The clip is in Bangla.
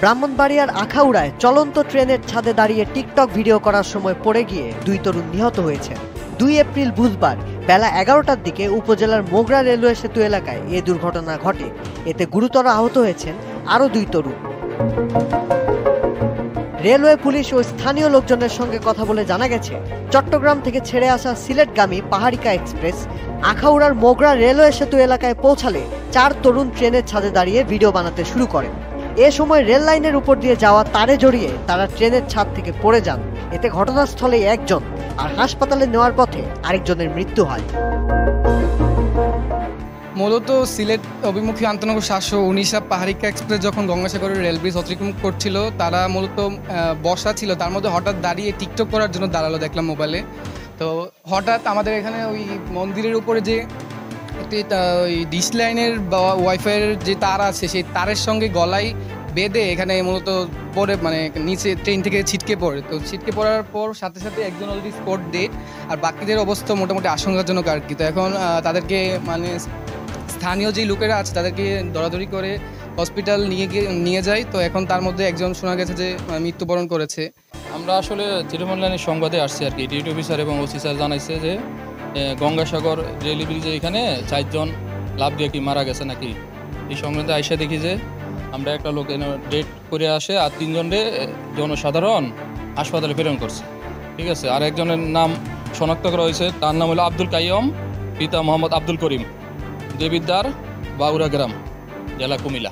ব্রাহ্মণবাড়িয়ার আখাউড়ায় চলন্ত ট্রেনের ছাদে দাঁড়িয়ে টিকটক ভিডিও করার সময় পড়ে গিয়ে 2 তরুণ নিহত হয়েছে। 2 এপ্রিল বুধবার বেলা 11টার দিকে উপজেলার মোগরা রেলওয়ে সেতু এলাকায় এ দুর্ঘটনা ঘটে। এতে গুরুতর আহত হয়েছেন আরও 2 তরুণ। রেলওয়ে পুলিশ ও স্থানীয় লোকজনের সঙ্গে কথা বলে জানা গেছে, চট্টগ্রাম থেকে ছেড়ে আসা সিলেটগামী পাহাড়িকা এক্সপ্রেস আখাউড়ার মোগরা রেলওয়ে সেতু এলাকায় পৌঁছালে 4 তরুণ ট্রেনের ছাদে দাঁড়িয়ে ভিডিও বানাতে শুরু করেন। এ সময় রেল লাইনের উপর দিয়ে যাওয়া তারে জড়িয়ে তারা ট্রেনের ছাদ থেকে পড়ে যান। এতে ঘটনাস্থলেই একজন আর হাসপাতালে নেওয়ার পথে আরেকজনের মৃত্যু হয়। মূলত সিলেট অভিমুখী আন্তনগর 719 পাহাড়িকা এক্সপ্রেস যখন গঙ্গাসাগরের রেল ব্রিজ অতিক্রম করছিল, তারা মূলত বসা ছিল, তার মধ্যে হঠাৎ দাঁড়িয়ে টিকটক করার জন্য দাঁড়ালো দেখলাম মোবাইলে। তো হঠাৎ আমাদের এখানে ওই মন্দিরের উপরে যে ওই ডিশ লাইনের বা ওয়াইফাইয়ের যে তার আছে, সেই তারের সঙ্গে গলায় বেঁধে এখানে মূলত পড়ে, মানে নিচে ট্রেন থেকে ছিটকে পড়ে। তো ছিটকে পড়ার পর সাথে সাথে একজন অলরেডি স্পট ডেড, আর বাকিদের অবস্থা মোটামুটি আশঙ্কাজনক আর কি। তো এখন তাদেরকে মানে স্থানীয় যে লোকেরা আছে তাদেরকে দৌড়াদৌড়ি করে হসপিটাল নিয়ে যায়। তো এখন তার মধ্যে একজন শোনা গেছে যে মৃত্যুবরণ করেছে। আমরা আসলে ত্রিভুবন লাইনের সংবাদে আসছি আর কি। ডিউটি অফিসার এবং ওসি স্যার জানাইছে যে গঙ্গাসাগর রেল ব্রিজে এখানে 4 জন লাভ দিয়ে কি মারা গেছে নাকি। এই সংক্রান্তে আইসা দেখি যে আমরা একটা লোক ডেট করে আসে, আর 3 জনের জনসাধারণ হাসপাতালে প্রেরণ করছে। ঠিক আছে, আর একজনের নাম শনাক্ত করা হয়েছে, তার নাম হলো আব্দুল কাইয়ম, পিতা মোহাম্মদ আব্দুল করিম, দেবিদ্দার, বাউরা গ্রাম, জেলা কুমিল্লা।